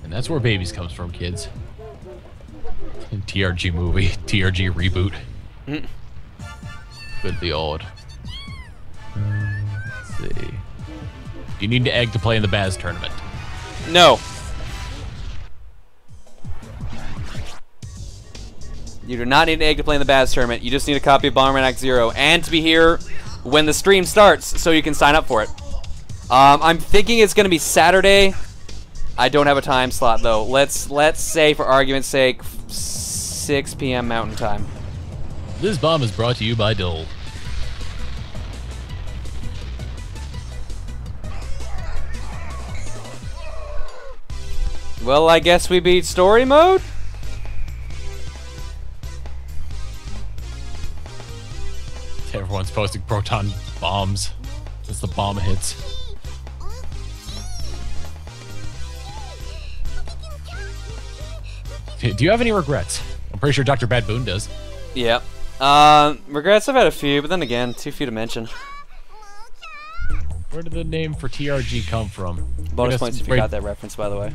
And that's where babies comes from, kids. TRG movie, TRG reboot. Could be odd. Let's see. You need an egg to play in the Baz tournament. No. You do not need an egg to play in the Baz tournament. You just need a copy of Bomberman Act Zero and to be here when the stream starts so you can sign up for it. I'm thinking it's going to be Saturday. I don't have a time slot though. Let's say for argument's sake 6 p.m. Mountain Time. This bomb is brought to you by Dole. Well, I guess we beat story mode? Everyone's posting Proton bombs as the bomb hits. Do you have any regrets? I'm pretty sure Dr. Bad Boon does. Yeah. Regrets, I've had a few, but then again, too few to mention. Where did the name for TRG come from? Bonus points if you got that reference, by the way.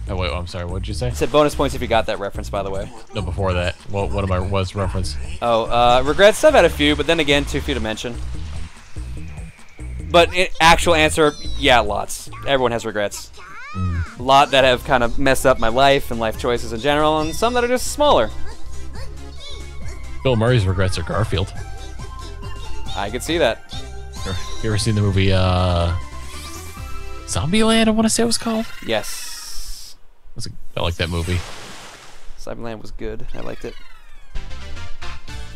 Oh, wait, I'm sorry, what did you say? I said bonus points if you got that reference, by the way. No, before that. What's the reference? Oh, regrets, I've had a few, but then again, too few to mention. But actual answer, yeah, lots. Everyone has regrets. A lot that have kind of messed up my life and life choices in general, and some that are just smaller. Bill Murray's regrets are Garfield. I could see that. You ever seen the movie, Zombieland, I want to say it was called? Yes. I like that movie. Zombieland was good. I liked it.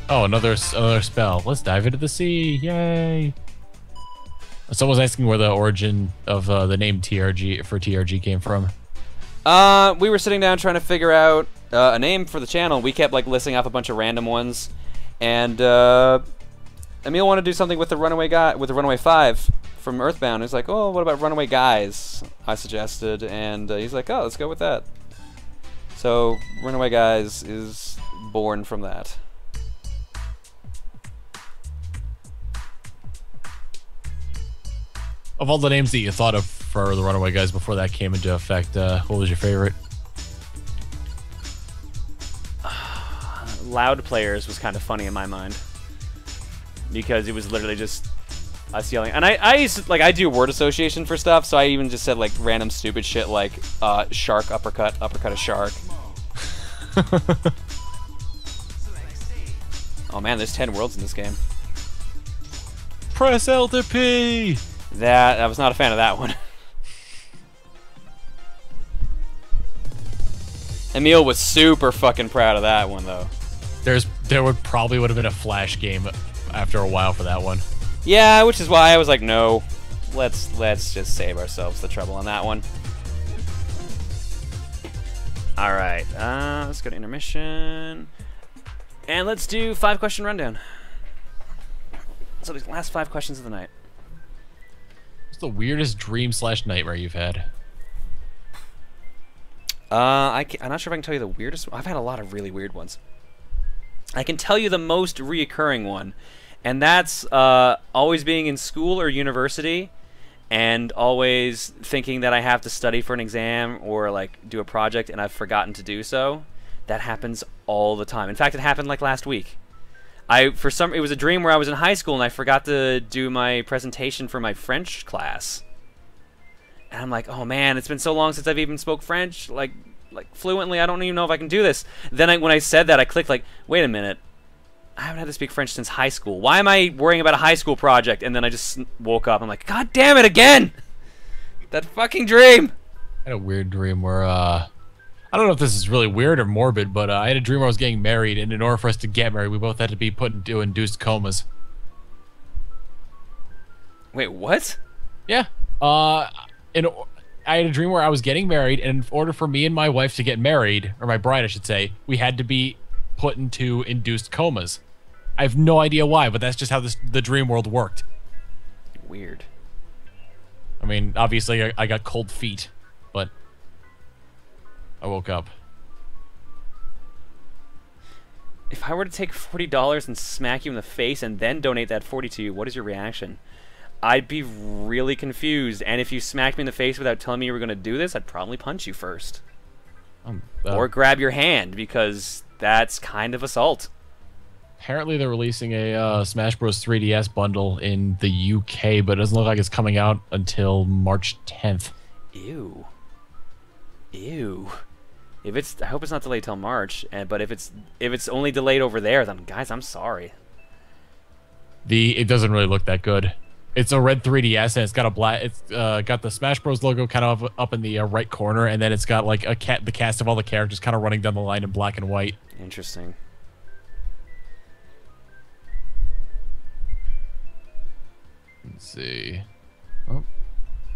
Oh, another spell. Let's dive into the sea. Yay. Someone's asking where the origin of the name TRG came from. We were sitting down trying to figure out a name for the channel. We kept like listing off a bunch of random ones, and Emil wanted to do something with the Runaway guy, with the Runaway 5 from Earthbound. He's like, "Oh, what about Runaway Guys?" I suggested, and he's like, "Oh, let's go with that." So Runaway Guys is born from that. Of all the names that you thought of for the Runaway Guys before that came into effect, what was your favorite? Loud Players was kind of funny in my mind because it was literally just us yelling. And I used to, like, I do word association for stuff, so I even just said like random stupid shit like shark uppercut a shark. Oh man, there's 10 worlds in this game. Press L to P. I was not a fan of that one. Emil was super fucking proud of that one though. There would have been a Flash game after a while for that one. Yeah, which is why I was like, no, let's just save ourselves the trouble on that one. All right, let's go to intermission, and let's do 5-question rundown. So the last 5 questions of the night. What's the weirdest dream/nightmare you've had? I'm not sure if I can tell you the weirdest. I've had a lot of really weird ones. I can tell you the most reoccurring one, and that's always being in school or university and always thinking that I have to study for an exam or like do a project and I've forgotten to do so. That happens all the time. In fact, it happened like last week. It was a dream where I was in high school and I forgot to do my presentation for my French class. And I'm like, oh man, it's been so long since I've even spoke French like fluently. I don't even know if I can do this. Then when I said that, I clicked like, wait a minute. I haven't had to speak French since high school. Why am I worrying about a high school project? And then I just woke up. I'm like, God damn it again! That fucking dream! I had a weird dream where, I don't know if this is really weird or morbid, but I had a dream where I was getting married, and in order for us to get married, we both had to be put into induced comas. Wait, what? Yeah. I had a dream where I was getting married, and in order for me and my wife to get married, or my bride, I should say, we had to be put into induced comas. I have no idea why, but that's just how the dream world worked. Weird. I mean, obviously, I got cold feet, but I woke up. If I were to take $40 and smack you in the face and then donate that 40 to you, what is your reaction? I'd be really confused. And if you smacked me in the face without telling me you were going to do this, I'd probably punch you first. Or grab your hand, because that's kind of assault. Apparently they're releasing a Smash Bros. 3DS bundle in the UK, but it doesn't look like it's coming out until March 10th. Ew. Ew. If it's, I hope it's not delayed till March. But if it's only delayed over there, then guys, I'm sorry. It doesn't really look that good. It's a red 3DS and it's got a black. It's got the Smash Bros. Logo kind of up in the right corner, and then it's got like the cast of all the characters kind of running down the line in black and white. Interesting. Let's see. Oh.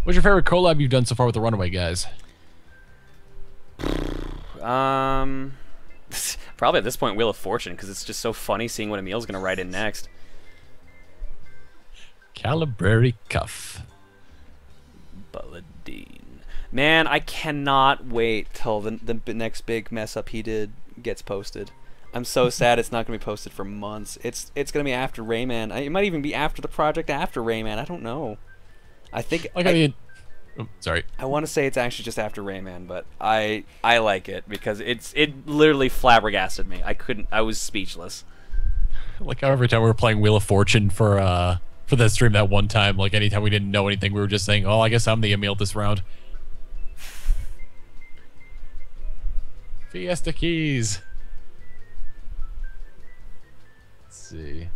What's your favorite collab you've done so far with the Runaway Guys? Probably at this point Wheel of Fortune, because it's just so funny seeing what Emil's gonna write in next. Calibrary Cuff. Bulladine. Man, I cannot wait till the next big mess up he did gets posted. I'm so sad it's not going to be posted for months. It's going to be after Rayman. It might even be after the project after Rayman. I don't know. I think... Like sorry. I want to say it's actually just after Rayman, but I like it because it literally flabbergasted me. I was speechless. Like how every time we were playing Wheel of Fortune for that stream that one time, like anytime we didn't know anything, we were just saying, oh, I guess I'm the Emil this round. Fiesta keys. Let's see.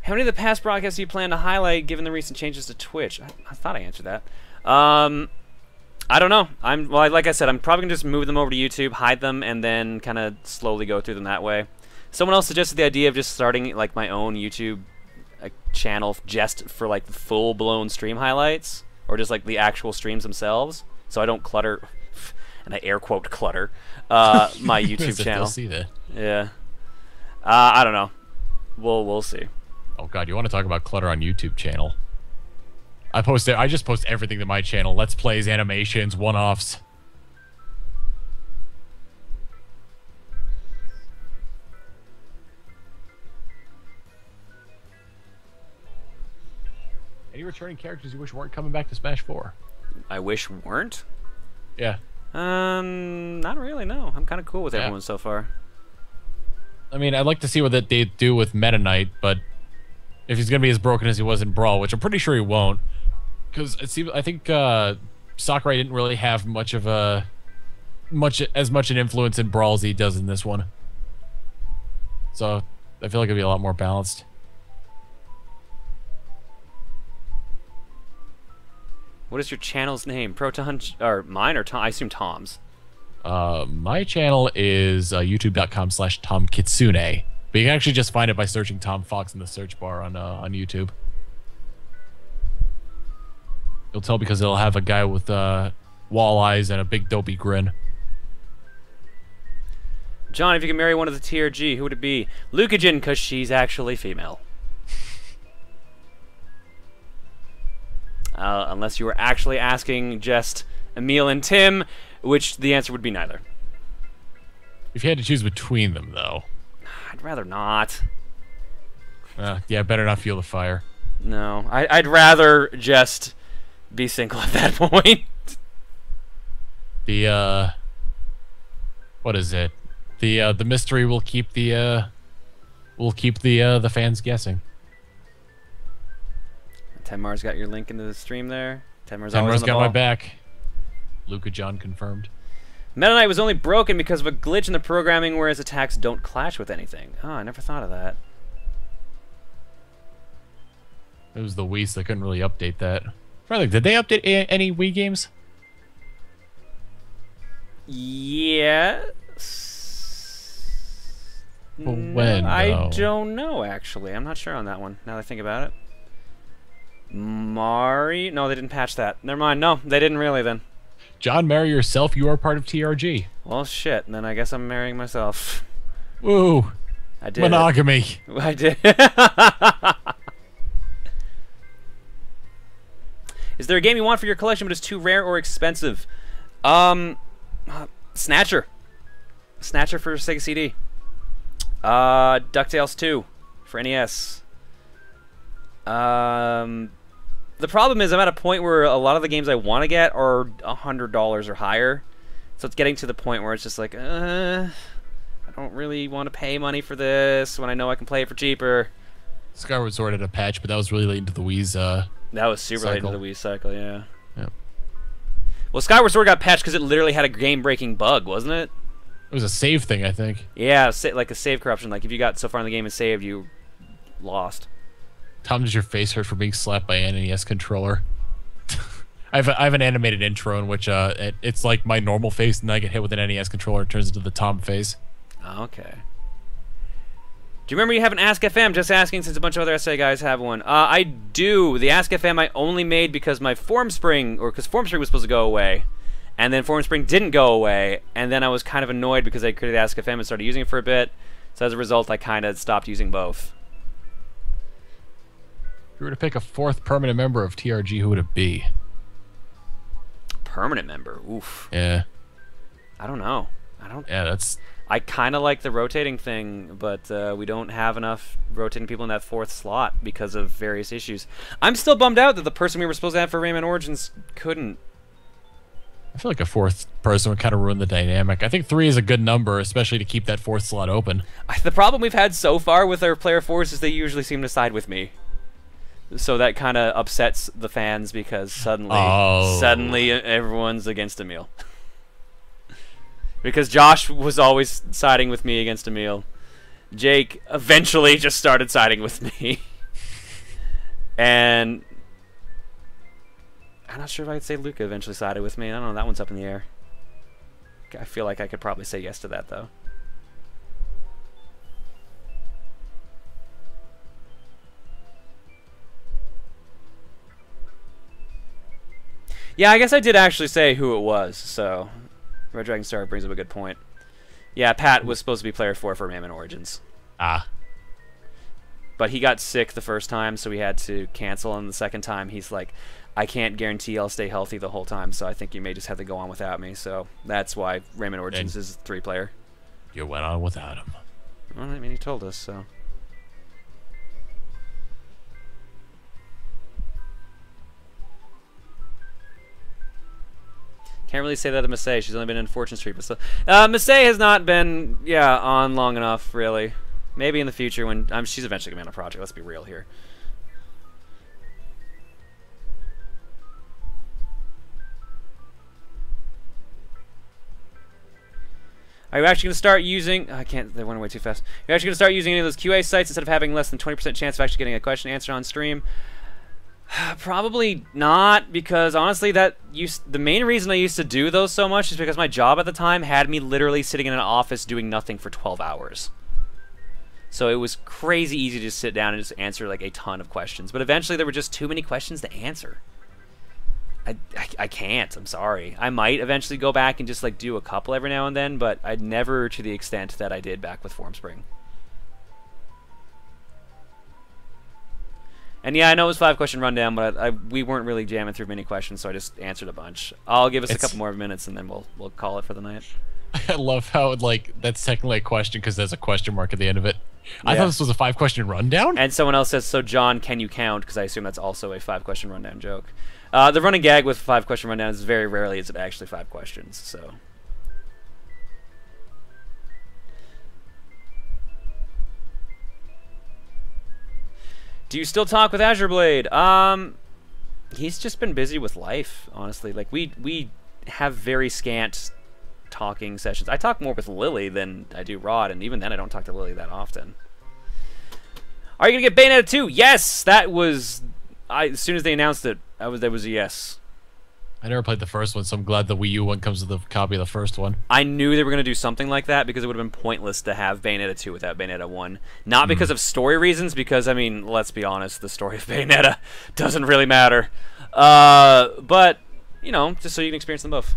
How many of the past broadcasts do you plan to highlight given the recent changes to Twitch? I thought I answered that. I don't know. Well, like I said, I'm probably going to just move them over to YouTube, hide them, and then kind of slowly go through them that way. Someone else suggested the idea of just starting like my own YouTube channel just for like full-blown stream highlights, or just like the actual streams themselves, so I don't clutter, and I air quote clutter, my YouTube channel. See that. Yeah. I don't know. We'll see. Oh god, you want to talk about clutter on YouTube channel? I just post everything to my channel. Let's plays, animations, one-offs. Any returning characters you wish weren't coming back to Smash 4? I wish weren't? Yeah. Not really, no. I'm kind of cool with everyone so far. I mean, I'd like to see what they do with Meta Knight, but if he's going to be as broken as he was in Brawl, which I'm pretty sure he won't, because I think Sakurai didn't really have much of as much an influence in Brawl as he does in this one. So I feel like it'd be a lot more balanced. What is your channel's name? Proton, or mine, or Tom? I assume Tom's. My channel is youtube.com/TomKitsune, but you can actually just find it by searching Tom Fox in the search bar on YouTube. You'll tell because it'll have a guy with wall eyes and a big dopey grin. John, if you could marry one of the TRG, who would it be? Lucajin, because she's actually female. Unless you were actually asking just Emil and Tim, which the answer would be neither. If you had to choose between them, though. I'd rather not. Yeah, better not feel the fire. No, I'd rather just be single at that point. What is it? The mystery will keep the fans guessing. Tenmar's got your link into the stream there. Tenmar's got my back. Luca John confirmed. Meta Knight was only broken because of a glitch in the programming where his attacks don't clash with anything. Oh, I never thought of that. It was the Wii, so they couldn't really update that. Did they update any Wii games? Yes. Well, when? I don't know, actually. I'm not sure on that one, now that I think about it. Mari? No, they didn't patch that. Never mind. No, they didn't really then. John, marry yourself. You are part of TRG. Well, shit. Then I guess I'm marrying myself. Woo. I did. Monogamy. I did. Is there a game you want for your collection but is too rare or expensive? Snatcher. Snatcher for Sega CD. DuckTales 2 for NES. The problem is I'm at a point where a lot of the games I want to get are $100 or higher. So it's getting to the point where it's just like, I don't really want to pay money for this when I know I can play it for cheaper. Skyward Sword had a patch, but that was really late into the Wii's That was super late into the Wii cycle, yeah. Yep. Well, Skyward Sword got patched because it literally had a game-breaking bug, wasn't it? It was a save thing, I think. Yeah, like a save corruption. Like if you got so far in the game and saved, you lost. Tom, does your face hurt for being slapped by an NES controller? I have an animated intro in which it's like my normal face, and I get hit with an NES controller, it turns into the Tom face. Okay. Do you remember you have an Ask FM? Just asking, since a bunch of other SA guys have one. I do. The Ask FM I only made because my Formspring, or because Formspring was supposed to go away, and then Formspring didn't go away, and then I was kind of annoyed because I created Ask FM and started using it for a bit. So as a result, I kind of stopped using both. If you were to pick a fourth permanent member of TRG, who would it be? Permanent member? Oof. Yeah. I don't know. Yeah, that's... I kind of like the rotating thing, but we don't have enough rotating people in that fourth slot because of various issues. I'm still bummed out that the person we were supposed to have for Rayman Origins couldn't. I feel like a fourth person would kind of ruin the dynamic. I think 3 is a good number, especially to keep that fourth slot open. The problem we've had so far with our player 4s is they usually seem to side with me. So that kind of upsets the fans because suddenly everyone's against Emil. Because Josh was always siding with me against Emil. Jake eventually just started siding with me. And I'm not sure if I'd say Luca eventually sided with me. I don't know, that one's up in the air. I feel like I could probably say yes to that, though. Yeah, I guess I did actually say who it was, so Red Dragon Star brings up a good point. Yeah, Pat was supposed to be player 4 for Rayman Origins. Ah. But he got sick the first time, so we had to cancel, and the second time he's like, I can't guarantee I'll stay healthy the whole time, so I think you may just have to go on without me. So that's why Rayman Origins is 3-player. You went on without him. Well, I mean, he told us, so... Can't really say that to Massey. She's only been in Fortune Street. But still. Massey has not been, on long enough, really. Maybe in the future when... she's eventually going to be on a project. Let's be real here. Are you actually going to start using... I can't... They went away too fast. Are you actually going to start using any of those QA sites instead of having less than 20% chance of actually getting a question answered on stream? Probably not, because honestly, the main reason I used to do those so much is because my job at the time had me literally sitting in an office doing nothing for 12 hours. So it was crazy easy to just sit down and just answer like a ton of questions. But eventually there were just too many questions to answer. I can't. I'm sorry. I might eventually go back and just like do a couple every now and then, but I'd never to the extent that I did back with Formspring. And yeah, I know it was 5-question rundown, but we weren't really jamming through many questions, so I just answered a bunch. I'll give us a couple more minutes, and then we'll call it for the night. I love how that's technically a question because there's a question mark at the end of it. Yeah. I thought this was a 5-question rundown. And someone else says, "So John, can you count?" Because I assume that's also a 5-question rundown joke. The running gag with 5-question rundown is very rarely is it actually 5 questions. So. Do you still talk with Azure Blade? He's just been busy with life, honestly. Like we have very scant talking sessions. I talk more with Lily than I do Rod, and even then I don't talk to Lily that often. Are you gonna get Bayonetta 2? Yes, that was. As soon as they announced it, that was a yes. I never played the first one, so I'm glad the Wii U one comes with a copy of the first one. I knew they were going to do something like that because it would have been pointless to have Bayonetta 2 without Bayonetta 1. Not because of story reasons, because, I mean, let's be honest, the story of Bayonetta doesn't really matter. But, you know, just so you can experience them both.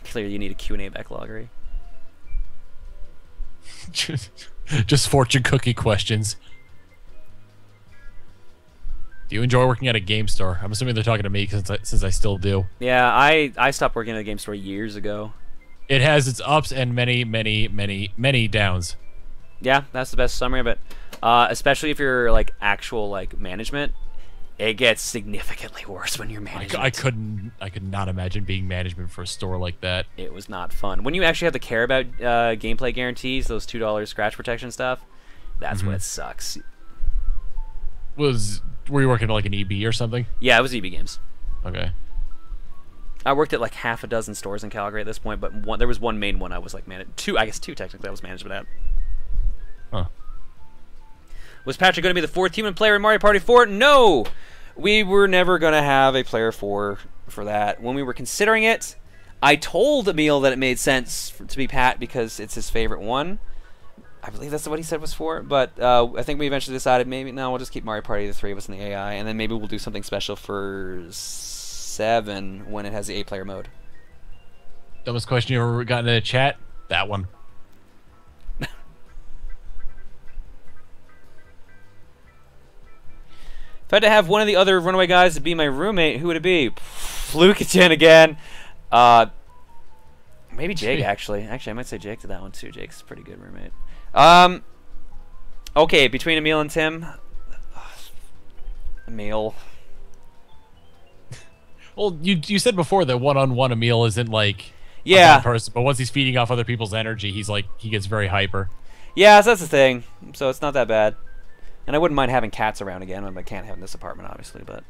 Clearly you need a Q&A backlog, right? Just fortune cookie questions. Do you enjoy working at a game store? I'm assuming they're talking to me since I still do. Yeah, I stopped working at a game store years ago. It has its ups and many, many, many, many downs. Yeah, that's the best summary of it. Especially if you're like actual like management, it gets significantly worse when you're management. I could not imagine being management for a store like that. It was not fun. When you actually have to care about gameplay guarantees, those $2 scratch protection stuff, that's when it sucks. Were you working at like an EB or something? Yeah, it was EB Games. Okay. I worked at like half a dozen stores in Calgary at this point, but there was one main one I was like two technically I was management at. Huh. Was Patrick going to be the 4th human player in Mario Party 4? No! We were never going to have a player 4 for that. When we were considering it, I told Emil that it made sense to be Pat because it's his favorite one. I believe that's what he said was for, but I think we eventually decided maybe, no, we'll just keep Mario Party, the 3 of us in the AI, and then maybe we'll do something special for 7 when it has the 8-player mode. Dumbest question you ever gotten in a chat? That one. If I had to have one of the other Runaway guys to be my roommate, who would it be? Flukagen again. Maybe Jake, actually. Actually, I might say Jake to that one, too. Jake's a pretty good roommate. Okay, between Emil and Tim. Emil. Well, you said before that one-on-one Emil isn't like a bad person, but once he's feeding off other people's energy, he gets very hyper. Yeah, so that's the thing. So it's not that bad. And I wouldn't mind having cats around again, but I can't have in this apartment, obviously, but...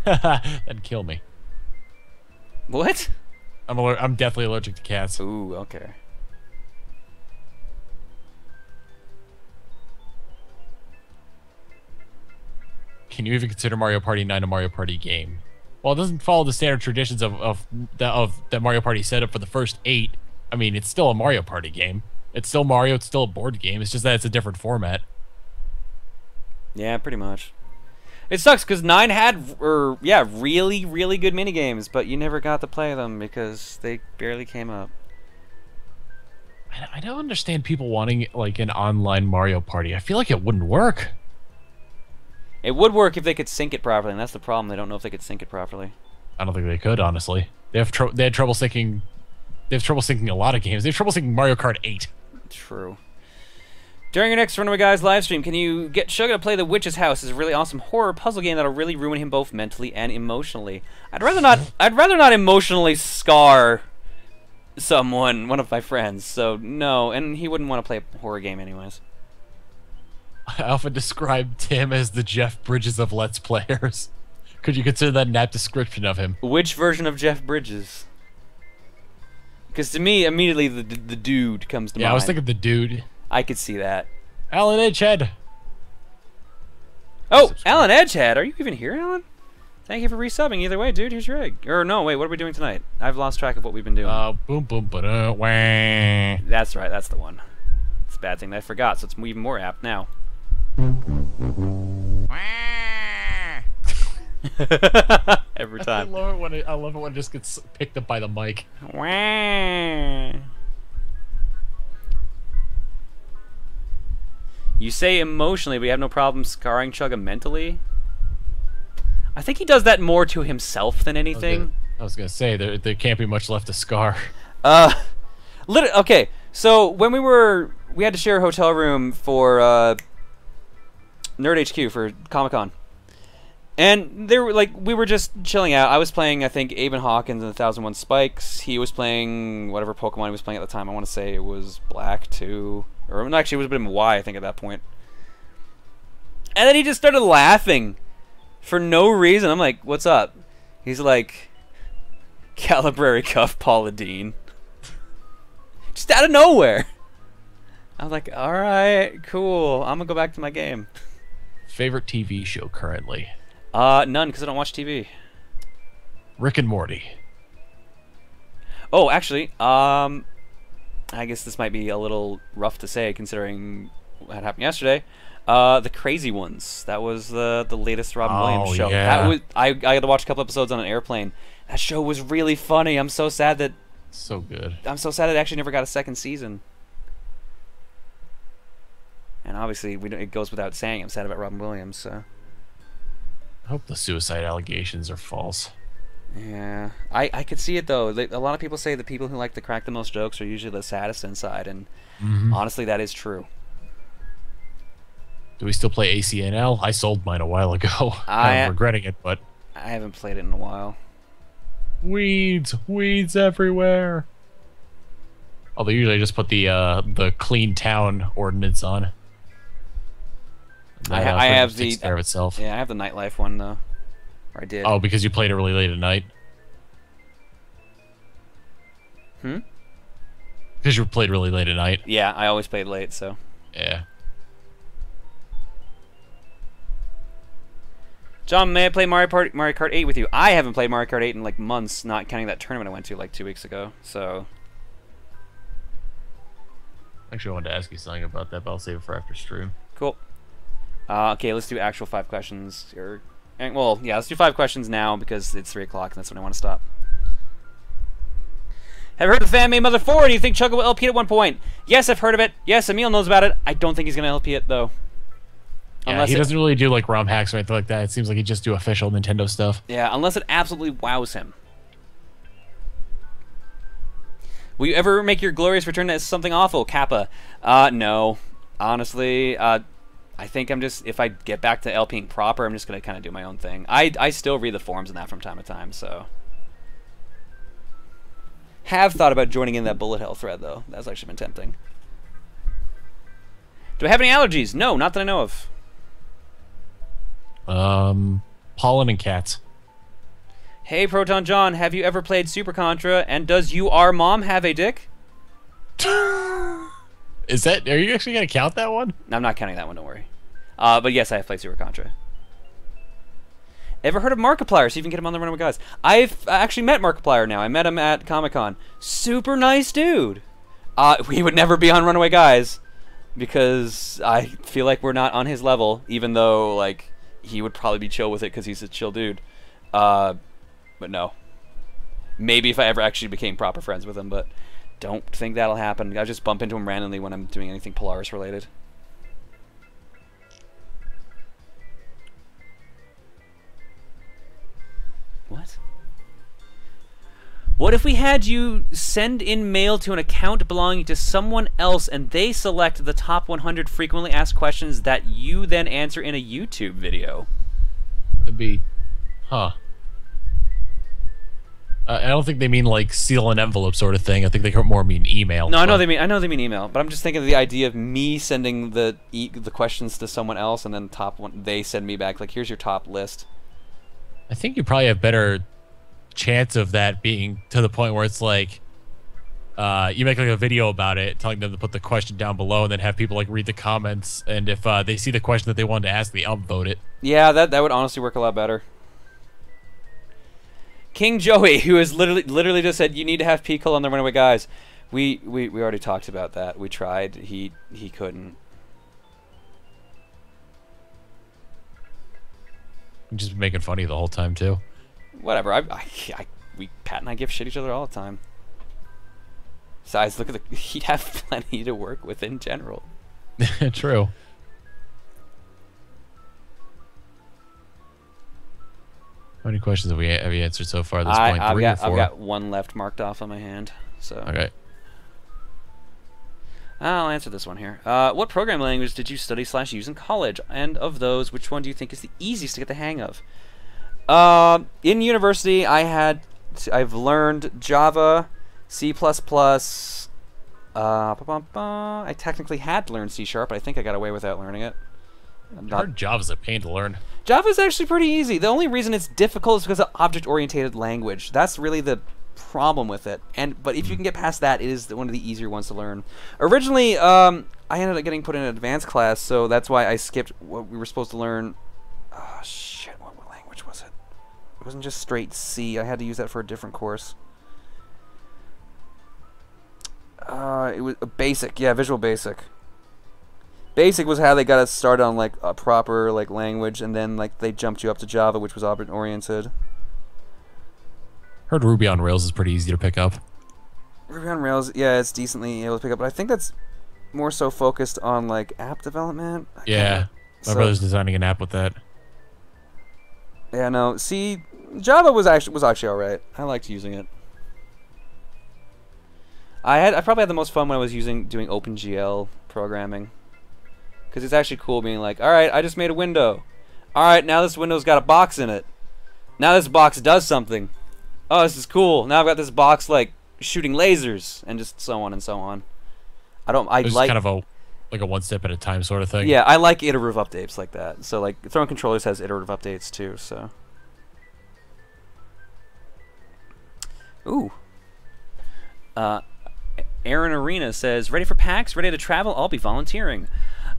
That'd kill me. What? I'm deathly allergic to cats. Ooh, okay. Can you even consider Mario Party 9 a Mario Party game? Well, it doesn't follow the standard traditions of the Mario Party setup for the first 8. I mean, it's still a Mario Party game. It's still Mario, it's still a board game. It's just that it's a different format. Yeah, pretty much. It sucks because 9 had, really, really good minigames, but you never got to play them because they barely came up. I don't understand people wanting like an online Mario Party. I feel like it wouldn't work. It would work if they could sync it properly, and that's the problem. They don't know if they could sync it properly. I don't think they could, honestly. They had trouble syncing. They have trouble syncing a lot of games. They have trouble syncing Mario Kart 8. True. During your next Runaway Guys live stream, can you get Sugar to play The Witch's House? It's a really awesome horror puzzle game that'll really ruin him both mentally and emotionally. I'd rather not emotionally scar someone, one of my friends. So no, and he wouldn't want to play a horror game anyways. I often describe Tim as the Jeff Bridges of Let's Players. Could you consider that an apt description of him? Which version of Jeff Bridges? Because to me, immediately the dude comes to mind. Yeah, I was thinking the dude. I could see that. Alan Edgehead. Oh, Alan Edgehead. Are you even here, Alan? Thank you for resubbing. Either way, dude, here's your egg. Or no, wait, what are we doing tonight? I've lost track of what we've been doing. Boom, boom, ba-da, wah. That's right, that's the one. It's a bad thing that I forgot, so it's even more apt now. Every time. I love it when it just gets picked up by the mic. You say emotionally, but you have no problem scarring Chugga mentally? I think he does that more to himself than anything. I was gonna say, there can't be much left to scar. Okay, so when we had to share a hotel room for Nerd HQ for Comic-Con. And we were just chilling out. I was playing, I think, Aben Hawkins and 1001 Spikes. He was playing whatever Pokemon he was playing at the time. I want to say it was Black 2. Or no, actually, it was a bit of Y, I think, at that point. And then he just started laughing for no reason. I'm like, what's up? He's like, Calibrary Cuff Paula Deen. Just out of nowhere. I was like, alright, cool. I'm going to go back to my game. Favorite TV show currently? None, because I don't watch TV. Rick and Morty. Oh, actually, I guess this might be a little rough to say considering what happened yesterday. The Crazy Ones. That was the latest Robin Williams show. Yeah. That was I got to watch a couple episodes on an airplane. That show was really funny. I'm so sad that So good. I'm so sad it actually never got a second season. And obviously, it goes without saying, I'm sad about Robin Williams. So. I hope the suicide allegations are false. Yeah, I could see it though. A lot of people say the people who like to crack the most jokes are usually the saddest inside, and honestly, that is true. Do we still play ACNL? I sold mine a while ago. I'm regretting it, but I haven't played it in a while. Weeds everywhere. Although usually I just put the clean town ordinance on. I have the takes care of itself. Yeah, I have the nightlife one though. Or I did. Oh, because you played it really late at night. Because you played really late at night. Yeah, I always played late, so. Yeah. John, may I play Mario Kart 8 with you? I haven't played Mario Kart 8 in like months, not counting that tournament I went to like 2 weeks ago. So. Actually, I wanted to ask you something about that, but I'll save it for after stream. Cool. Okay, let's do actual 5 questions. Well, yeah, let's do 5 questions now because it's 3 o'clock and that's when I want to stop. Have you heard of the fan made Mother 4? Do you think Chugga will LP at one point? Yes, I've heard of it. Yes, Emil knows about it. I don't think he's going to LP it, though. Yeah, he doesn't really do like ROM hacks or anything like that. It seems like he just do official Nintendo stuff. Yeah, unless it absolutely wows him. Will you ever make your glorious return as something awful, Kappa? No. Honestly, I think I'm just, if I get back to LPing proper, I'm just going to kind of do my own thing. I still read the forums and that from time to time, so. Have thought about joining in that bullet hell thread, though. That's actually been tempting. Do I have any allergies? No, not that I know of. Pollen and cats. Hey, Proton John, have you ever played Super Contra? And does your mom have a dick? Is that? Are you actually gonna count that one? I'm not counting that one. Don't worry. But yes, I have played Super Contra. Ever heard of Markiplier? See if you can get him on the Runaway Guys. I've actually met Markiplier now. I met him at Comic-Con. Super nice dude. We would never be on Runaway Guys because I feel like we're not on his level, even though like he would probably be chill with it because he's a chill dude. But no. Maybe if I ever actually became proper friends with him, but don't think that'll happen. I just bump into him randomly when I'm doing anything Polaris related. What? What if we had you send in mail to an account belonging to someone else and they select the top 100 frequently asked questions that you then answer in a YouTube video? That'd be... Huh. I don't think they mean like seal an envelope sort of thing. I think they more mean email. No, I know they mean email, but I'm just thinking of the idea of me sending the questions to someone else and then top one they send me back like here's your top list. I think you probably have better chance of that being to the point where it's like you make like a video about it telling them to put the question down below and then have people like read the comments, and if they see the question that they wanted to ask, they upvote it. Yeah, that would honestly work a lot better. King Joey, who has literally just said you need to have Pickle on the Runaway Guys. We already talked about that. We tried. He couldn't. I'm just making fun of you the whole time too. Whatever. Pat and I give shit each other all the time. Besides, look at he'd have plenty to work with in general. True. How many questions have you answered so far at this point? I've got one left marked off on my hand. So. Okay. I'll answer this one here. What programming language did you study / use in college? And of those, which one do you think is the easiest to get the hang of? In university, I've learned Java, C++. I technically had to learn C#, but I think I got away without learning it. I heard Java's a pain to learn. Java's actually pretty easy. The only reason it's difficult is because of object-oriented language. That's really the problem with it. But if you can get past that, it is one of the easier ones to learn. Originally, I ended up getting put in an advanced class, so that's why I skipped what we were supposed to learn. Oh, shit. What language was it? It wasn't just straight C. I had to use that for a different course. It was a basic. Yeah, Visual Basic. Basic was how they got us started on like a proper like language, and then like they jumped you up to Java, which was object oriented. Heard Ruby on Rails is pretty easy to pick up. Ruby on Rails, yeah, it's decently able to pick up, but I think that's more so focused on like app development. Yeah, my brother's designing an app with that. Yeah, no, C Java was actually all right. I liked using it. I probably had the most fun when I was doing OpenGL programming, because it's actually cool being like, all right, I just made a window. All right, now this window's got a box in it. Now this box does something. Oh, this is cool. Now I've got this box like shooting lasers, and just so on and so on. It's kind of a one step at a time sort of thing. Yeah, I like iterative updates like that. So like Throwing Controllers has iterative updates too. So. Ooh. Aaron Arena says, ready for PAX? Ready to travel? I'll be volunteering.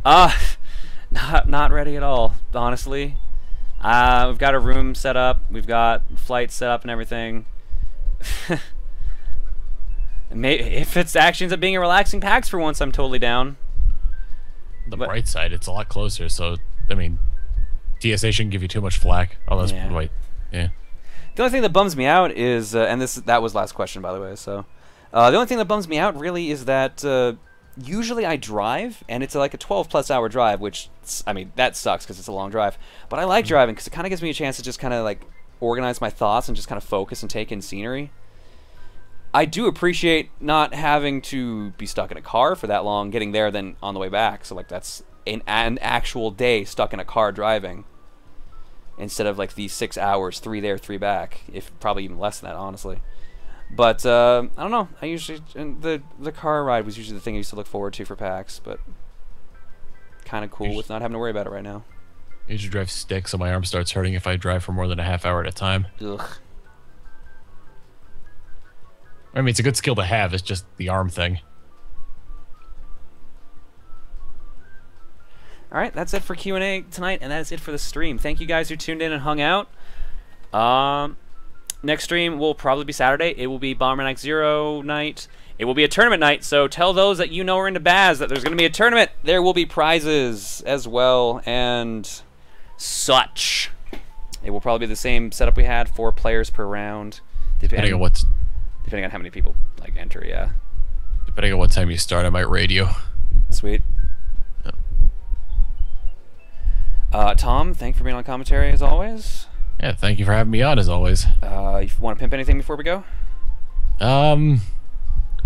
Not ready at all, honestly. We've got a room set up. We've got flights set up and everything. If it actually ends up being a relaxing PAX for once, I'm totally down. The bright side, it's a lot closer, so, I mean, TSA shouldn't give you too much flack. Oh, that's right. Yeah. The only thing that bums me out is, and that was last question, by the way, so... the only thing that bums me out, really, is that usually I drive, and it's like a 12-plus hour drive, which, I mean, that sucks because it's a long drive. But I like driving because it kind of gives me a chance to just kind of, like, organize my thoughts and just kind of focus and take in scenery. I do appreciate not having to be stuck in a car for that long, getting there, then on the way back. So, like, that's an actual day stuck in a car driving. Instead of, like, these 6 hours, 3 there, 3 back. If probably even less than that, honestly. But, I don't know. I usually... The car ride was usually the thing I used to look forward to for PAX, but... kind of cool with not having to worry about it right now. I usually drive stick, so my arm starts hurting if I drive for more than a half hour at a time. Ugh. I mean, it's a good skill to have. It's just the arm thing. Alright, that's it for Q&A tonight, and that is it for the stream. Thank you guys who tuned in and hung out. Next stream will probably be Saturday. It will be Bomberman X0 night. It will be a tournament night, so tell those that you know are into Baz that there's going to be a tournament. There will be prizes as well, and such. It will probably be the same setup we had, 4 players per round. Depending on how many people like enter, yeah. Depending on what time you start, I might raid you. Sweet. Yep. Tom, thanks for being on commentary as always. Yeah, thank you for having me on as always. You want to pimp anything before we go? I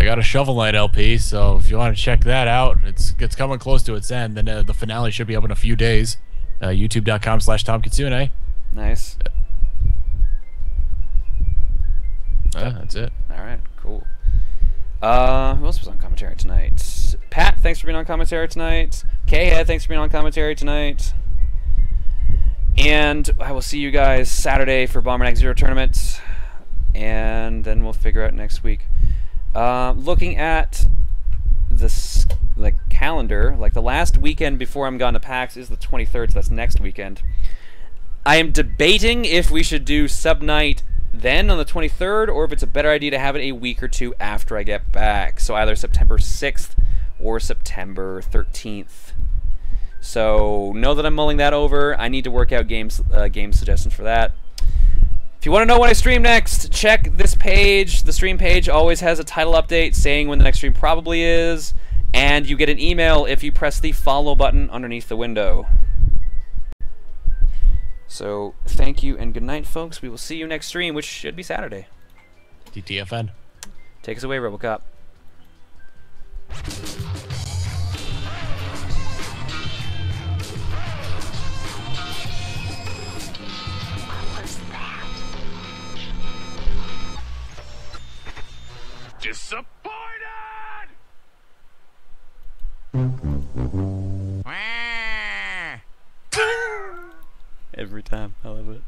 got a Shovel Knight LP, so if you want to check that out, it's coming close to its end. Then the finale should be up in a few days. YouTube.com/TomKitsune. Nice. That's it. All right, cool. Who else was on commentary tonight? Pat, thanks for being on commentary tonight. K-Head, thanks for being on commentary tonight. And I will see you guys Saturday for Bomberman X0 tournament, and then we'll figure out next week. Looking at the calendar, like the last weekend before I'm gone to PAX is the 23rd, so that's next weekend. I am debating if we should do Sub Night then on the 23rd, or if it's a better idea to have it a week or two after I get back. So either September 6th or September 13th. So know that I'm mulling that over. I need to work out game suggestions for that. If you want to know when I stream next, check this page. The stream page always has a title update saying when the next stream probably is, and you get an email if you press the follow button underneath the window. So thank you and good night, folks. We will see you next stream, which should be Saturday. TTFN. Take us away, RoboCop. Disappointed! Every time. I love it.